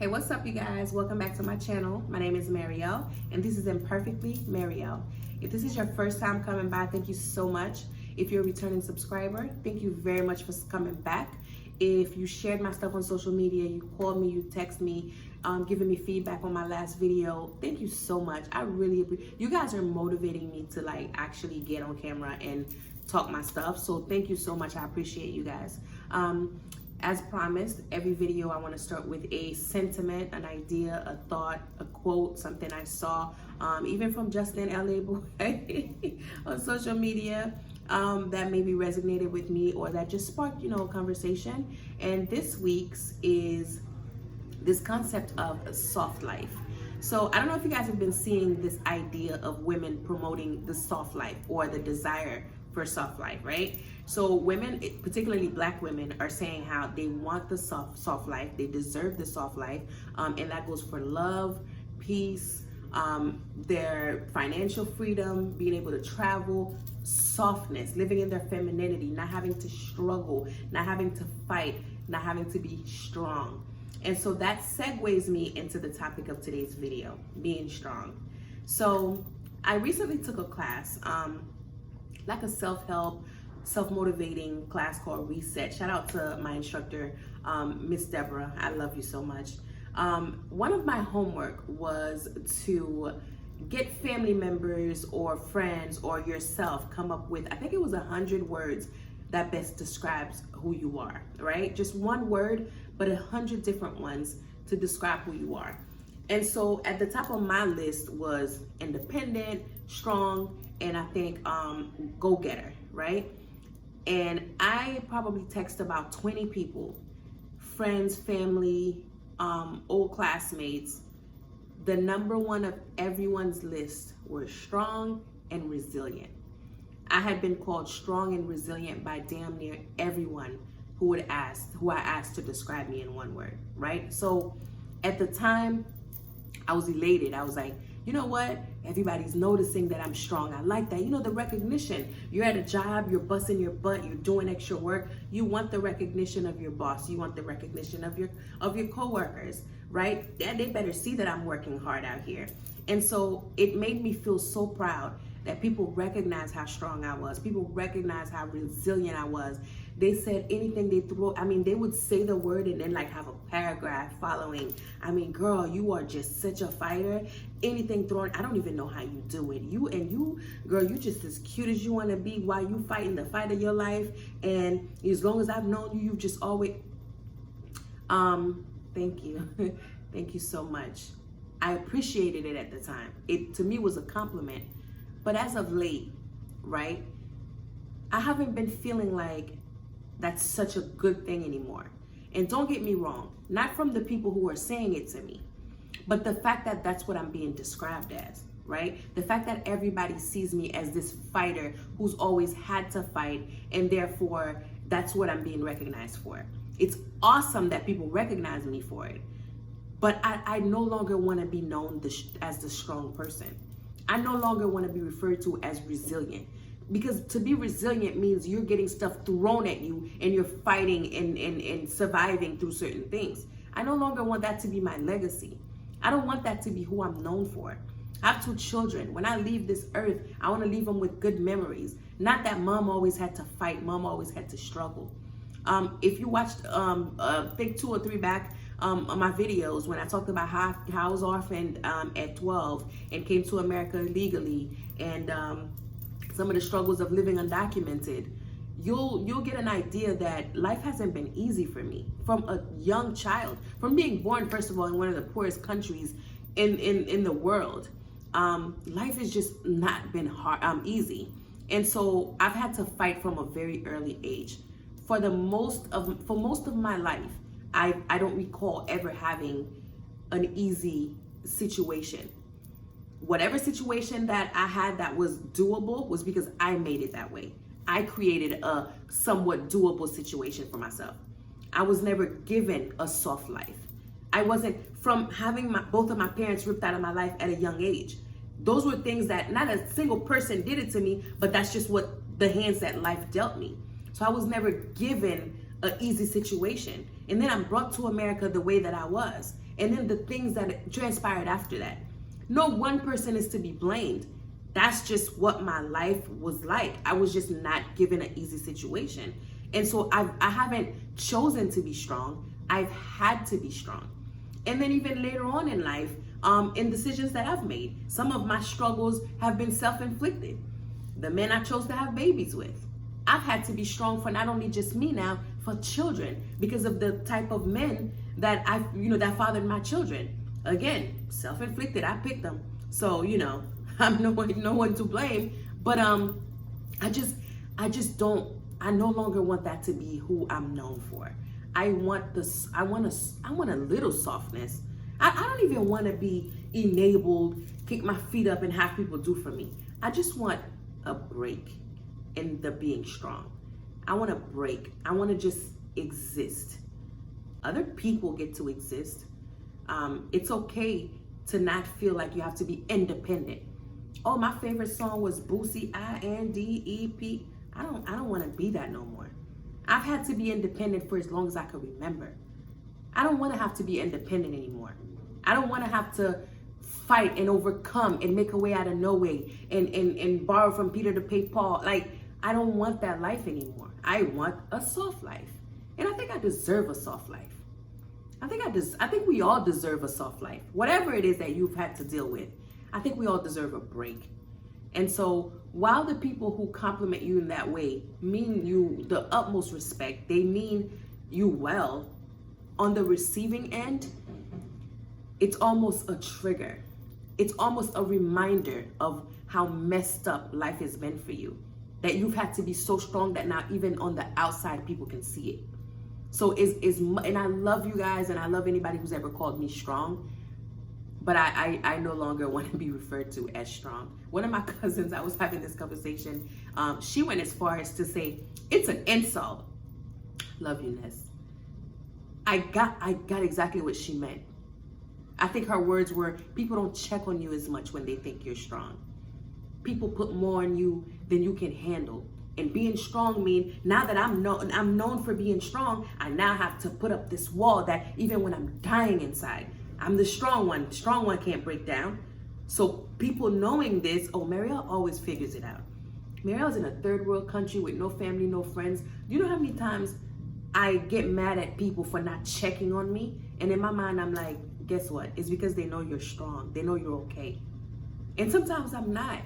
Hey, what's up, you guys? Welcome back to my channel. My name is Marielle, and this is Imperfectly Marielle. If this is your first time coming by, thank you so much. If you're a returning subscriber, thank you very much for coming back. If you shared my stuff on social media, you called me, you text me, giving me feedback on my last video, thank you so much. I really appreciate you guys are motivating me to actually get on camera and talk my stuff. So thank you so much. I appreciate you guys. As promised, every video I want to start with a sentiment, an idea, a thought, a quote, something I saw, even from Justin L.A. Boy on social media that maybe resonated with me or that just sparked, a conversation. And this week's is this concept of a soft life. So I don't know if you guys have been seeing this idea of women promoting the soft life or the desire for soft life, right? So women, particularly Black women, are saying how they want the soft life, they deserve the soft life, and that goes for love, peace, their financial freedom, being able to travel, softness, living in their femininity, not having to struggle, not having to fight, not having to be strong. And so that segues me into the topic of today's video, being strong. So I recently took a class, like a self-help, self-motivating class called Reset. Shout out to my instructor, Miss Deborah. I love you so much. One of my homework was to get family members or friends or yourself come up with, I think it was 100 words that best describes who you are, right? Just one word, but 100 different ones to describe who you are. And so at the top of my list was independent, strong, and I think go-getter, right? And I probably text about 20 people, friends, family, old classmates. The number one of everyone's list were strong and resilient. I had been called strong and resilient by damn near everyone who I asked to describe me in one word, right? So at the time, I was elated. I was like, you know what? Everybody's noticing that I'm strong. I like that. The recognition. You're at a job, you're busting your butt, you're doing extra work. You want the recognition of your boss. You want the recognition of your coworkers, right? Yeah, they better see that I'm working hard out here. And so it made me feel so proud that people recognize how strong I was. People recognize how resilient I was. They said anything they threw, they would say the word and then have a paragraph following. Girl, you are just such a fighter. Anything thrown, I don't even know how you do it. Girl, you just as cute as you want to be while you fighting the fight of your life. And as long as I've known you, you've just always, thank you. Thank you so much. I appreciated it at the time. It, to me, was a compliment. But as of late, right, I haven't been feeling like that's such a good thing anymore. And don't get me wrong, not from the people who are saying it to me, but the fact that that's what I'm being described as, right? The fact that everybody sees me as this fighter who's always had to fight, and therefore that's what I'm being recognized for. It's awesome that people recognize me for it, but I no longer want to be known as the strong person. I no longer want to be referred to as resilient, because to be resilient means you're getting stuff thrown at you and you're fighting and surviving through certain things. I no longer want that to be my legacy. I don't want that to be who I'm known for. I have 2 children. When I leave this earth, I want to leave them with good memories. Not that mom always had to fight, mom always had to struggle. If you watched, I think 2 or 3 back, on my videos when I talked about how I was orphaned at 12 and came to America illegally, and some of the struggles of living undocumented, you'll get an idea that life hasn't been easy for me from a young child, from being born, first of all, in one of the poorest countries in the world. Life has just not been easy. And so I've had to fight from a very early age. For most of my life, I don't recall ever having an easy situation. Whatever situation that I had that was doable was because I made it that way. I created a somewhat doable situation for myself. I was never given a soft life. I wasn't, from having both of my parents ripped out of my life at a young age. Those were things that not a single person did it to me, but that's just what the hands that life dealt me. So I was never given an easy situation. And then I'm brought to America the way that I was. and then the things that transpired after that. No one person is to be blamed. That's just what my life was like. I was just not given an easy situation. And so I haven't chosen to be strong. I've had to be strong. And then even later on in life, in decisions that I've made, some of my struggles have been self-inflicted. The men I chose to have babies with, I've had to be strong for not only just me now, for children, because of the type of men that that fathered my children. Again, self-inflicted. I picked them, so I'm no one to blame. But I no longer want that to be who I'm known for. I want a little softness. I don't even want to be enabled, kick my feet up, and have people do for me. I just want a break in the being strong. I want a break. I want to just exist. Other people get to exist. It's okay to not feel like you have to be independent. Oh, my favorite song was Boosie, INDEP. I don't want to be that no more. I've had to be independent for as long as I can remember. I don't want to have to be independent anymore. I don't want to have to fight and overcome and make a way out of no way and borrow from Peter to pay Paul. Like, I don't want that life anymore. I want a soft life. And I think I deserve a soft life. I think we all deserve a soft life. Whatever it is that you've had to deal with, I think we all deserve a break. And so while the people who compliment you in that way mean you the utmost respect, they mean you well, on the receiving end, it's almost a trigger. It's almost a reminder of how messed up life has been for you, that you've had to be so strong that now even on the outside people can see it. So and I love you guys, and I love anybody who's ever called me strong, but I no longer want to be referred to as strong. One of my cousins, I was having this conversation, she went as far as to say, it's an insult. Love you, Ness. I got exactly what she meant. I think her words were, people don't check on you as much when they think you're strong. People put more on you than you can handle. And being strong mean, now that I'm known for being strong, I now have to put up this wall that even when I'm dying inside, I'm the strong one. The strong one can't break down. So people knowing this, oh, Marielle always figures it out. Marielle's in a third world country with no family, no friends. You know how many times I get mad at people for not checking on me? And in my mind, I'm like, guess what? It's because they know you're strong. They know you're okay. And sometimes I'm not.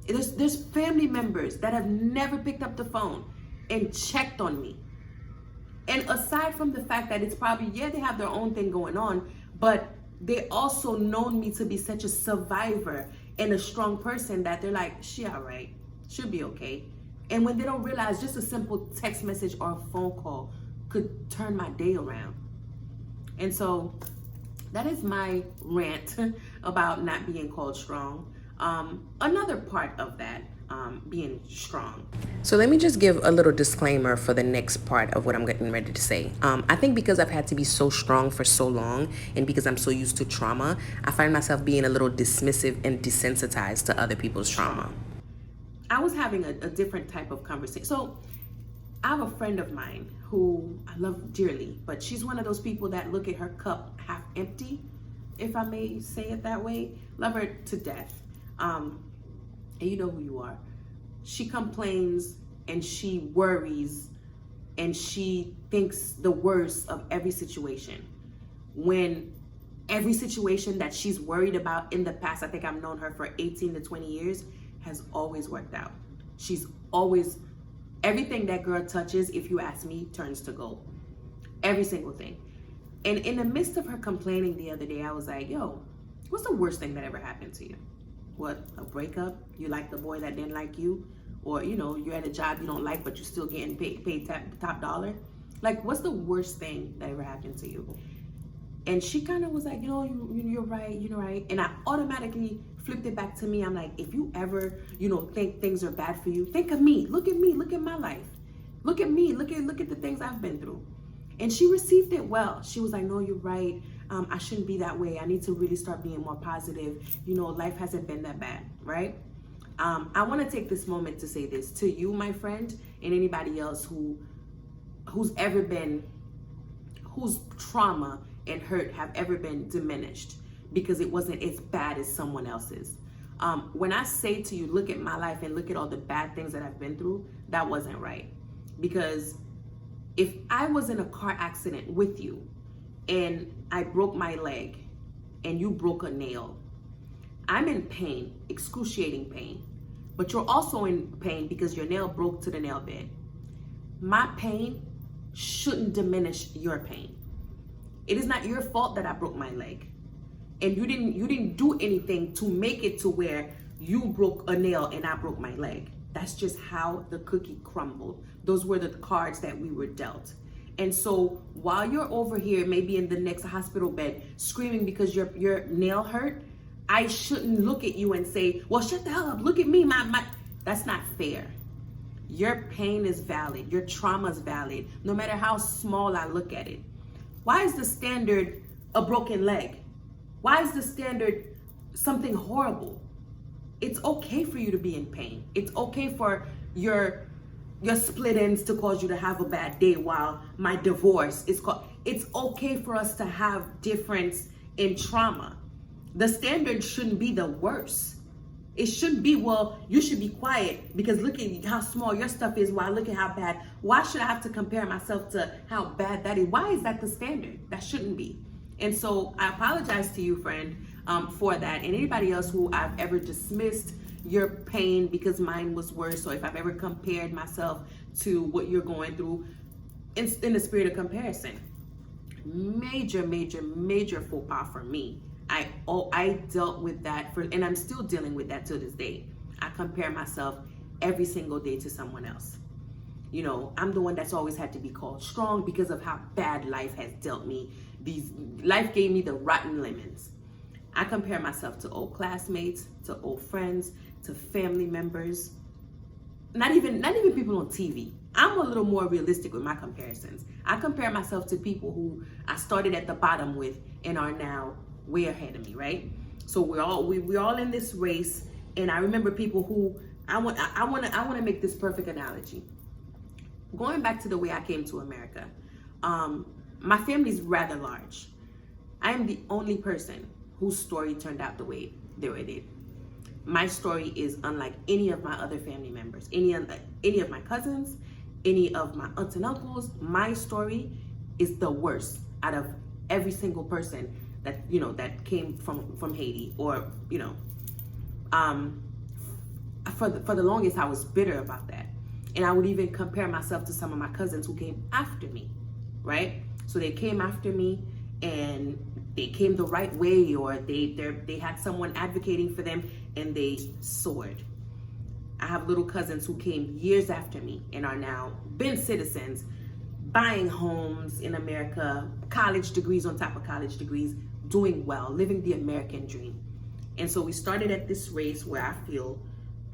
There's family members that have never picked up the phone and checked on me. And aside from the fact that it's probably, they have their own thing going on, but they also known me to be such a survivor and a strong person that they're like, she all right, she'll be okay. And when they don't realize just a simple text message or a phone call could turn my day around. And so that is my rant about not being called strong. Another part of that, being strong. So let me just give a little disclaimer for the next part of what I'm getting ready to say. I think because I've had to be so strong for so long, and because I'm so used to trauma, I find myself being a little dismissive and desensitized to other people's trauma. I was having a different type of conversation. So I have a friend of mine who I love dearly, but she's one of those people that look at her cup half empty, if I may say it that way. Love her to death. And you know who you are. She complains and she worries and she thinks the worst of every situation. When every situation that she's worried about in the past, I think I've known her for 18 to 20 years, has always worked out. She's always, everything that girl touches, if you ask me, turns to gold. Every single thing. And in the midst of her complaining the other day, I was like, yo, what's the worst thing that ever happened to you? What, a breakup? You like the boy that didn't like you? Or, you're at a job you don't like, but you're still getting paid top dollar? Like, what's the worst thing that ever happened to you? And she kind of was like, you're right. And I automatically flipped it back to me. I'm like, if you ever, think things are bad for you, think of me. Look at me. Look at my life. Look at me. Look at the things I've been through. And she received it well. She was like, no, you're right. I shouldn't be that way. I need to really start being more positive. Life hasn't been that bad, right? I want to take this moment to say this to you, my friend, and anybody else who's ever been, whose trauma and hurt have ever been diminished because it wasn't as bad as someone else's. When I say to you, look at my life and look at all the bad things that I've been through, that wasn't right. Because if I was in a car accident with you and I broke my leg and you broke a nail, I'm in pain, excruciating pain, but you're also in pain because your nail broke to the nail bed. My pain shouldn't diminish your pain. It is not your fault that I broke my leg. And you didn't do anything to make it to where you broke a nail and I broke my leg. That's just how the cookie crumbled. Those were the cards that we were dealt. And so while you're over here, maybe in the next hospital bed, screaming because your nail hurt, I shouldn't look at you and say, well, shut the hell up, look at me, my. That's not fair. Your pain is valid. Your trauma is valid, no matter how small I look at it. Why is the standard a broken leg? Why is the standard something horrible? It's okay for you to be in pain. It's okay for your split ends to cause you to have a bad day, while my divorce is called. It's okay for us to have difference in trauma. The standard shouldn't be the worst. It shouldn't be, well, you should be quiet because look at how small your stuff is while look at how bad. Why should I have to compare myself to how bad that is? Why is that the standard? That shouldn't be. And so I apologize to you, friend, for that. And anybody else who I've ever dismissed your pain because mine was worse, or if I've ever compared myself to what you're going through in the spirit of comparison. Major, major, major faux pas for me. I dealt with that and I'm still dealing with that to this day. I compare myself every single day to someone else. You know, I'm the one that's always had to be called strong because of how bad life has dealt me. Life gave me the rotten lemons. I compare myself to old classmates, to old friends, to family members, not even people on TV. I'm a little more realistic with my comparisons. I compare myself to people who I started at the bottom with and are now way ahead of me, right? So we're all in this race, and I remember people who I want to make this perfect analogy. Going back to the way I came to America, my family's rather large. I am the only person whose story turned out the way it did. My story is unlike any of my other family members, any of my cousins, any of my aunts and uncles. My story is the worst out of every single person that came from Haiti, or for the longest I was bitter about that. And I would even compare myself to some of my cousins who came after me, right? So they came after me and they came the right way, or they had someone advocating for them and they soared. I have little cousins who came years after me and are now been citizens, buying homes in America, college degrees on top of college degrees, doing well, living the American dream. And so we started at this race where I feel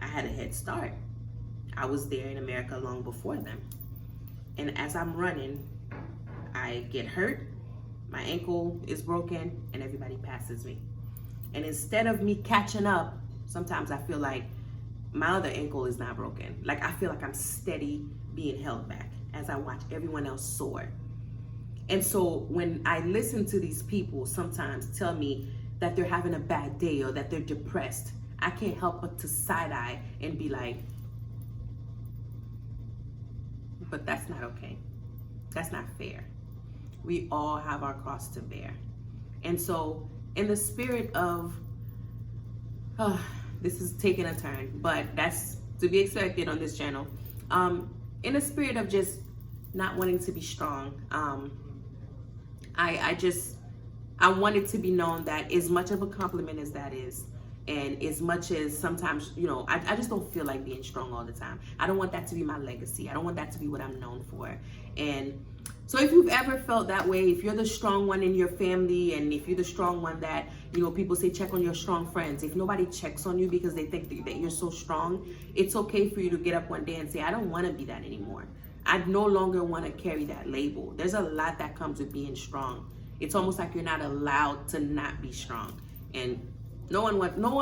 I had a head start. I was there in America long before them. And as I'm running, I get hurt, my ankle is broken, and everybody passes me. And instead of me catching up, sometimes I feel like my other ankle is not broken. Like I feel like I'm steady being held back as I watch everyone else soar. And so when I listen to these people sometimes tell me that they're having a bad day or that they're depressed, I can't help but to side-eye and be like, but that's not okay. That's not fair. We all have our cross to bear. And so in the spirit of, this is taking a turn, but that's to be expected on this channel. In the spirit of just not wanting to be strong, I want it to be known that as much of a compliment as that is, and as much as sometimes, I just don't feel like being strong all the time. I don't want that to be my legacy. I don't want that to be what I'm known for. And so if you've ever felt that way, if you're the strong one in your family, and if you're the strong one that, people say check on your strong friends. If nobody checks on you because they think that you're so strong, it's okay for you to get up one day and say, I don't want to be that anymore. I no longer want to carry that label. There's a lot that comes with being strong. It's almost like you're not allowed to not be strong. And no one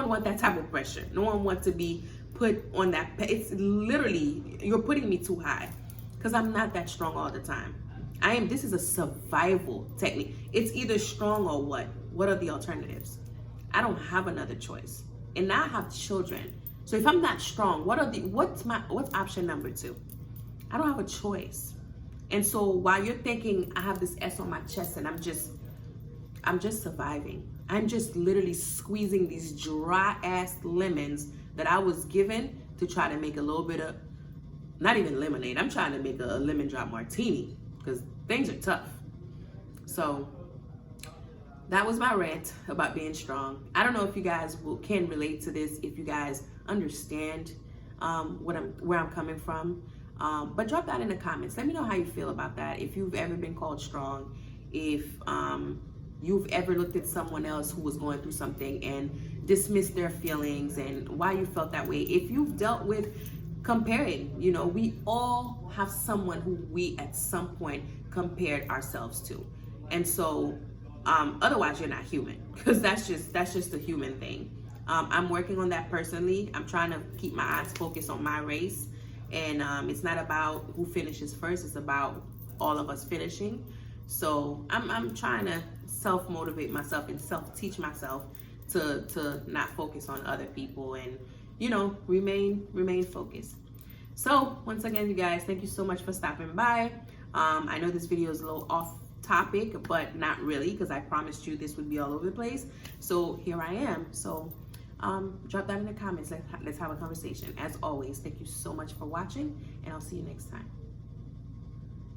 want that type of pressure. No one wants to be put on that. It's literally, you're putting me too high, because I'm not that strong all the time. This is a survival technique. It's either strong or what? What are the alternatives? I don't have another choice. And now I have children. So if I'm not strong, what's option number 2? I don't have a choice. And so while you're thinking I have this S on my chest and I'm just surviving. I'm just literally squeezing these dry ass lemons that I was given to try to make a little bit of, not even lemonade. I'm trying to make a lemon drop martini because things are tough. So that was my rant about being strong. I don't know if you guys can relate to this, if you guys understand where I'm coming from. But drop that in the comments. Let me know how you feel about that. If you've ever been called strong, if you've ever looked at someone else who was going through something and dismissed their feelings and why you felt that way. If you've dealt with comparing, we all have someone who we at some point compared ourselves to. And so otherwise you're not human, because that's just a human thing. I'm working on that personally. I'm trying to keep my eyes focused on my race. And it's not about who finishes first, it's about all of us finishing. So I'm trying to self-motivate myself and self-teach myself to not focus on other people and, remain focused. So once again, you guys, thank you so much for stopping by. I know this video is a little off topic, but not really, because I promised you this would be all over the place. So here I am. So drop that in the comments. Let's have a conversation. As always, thank you so much for watching, and I'll see you next time.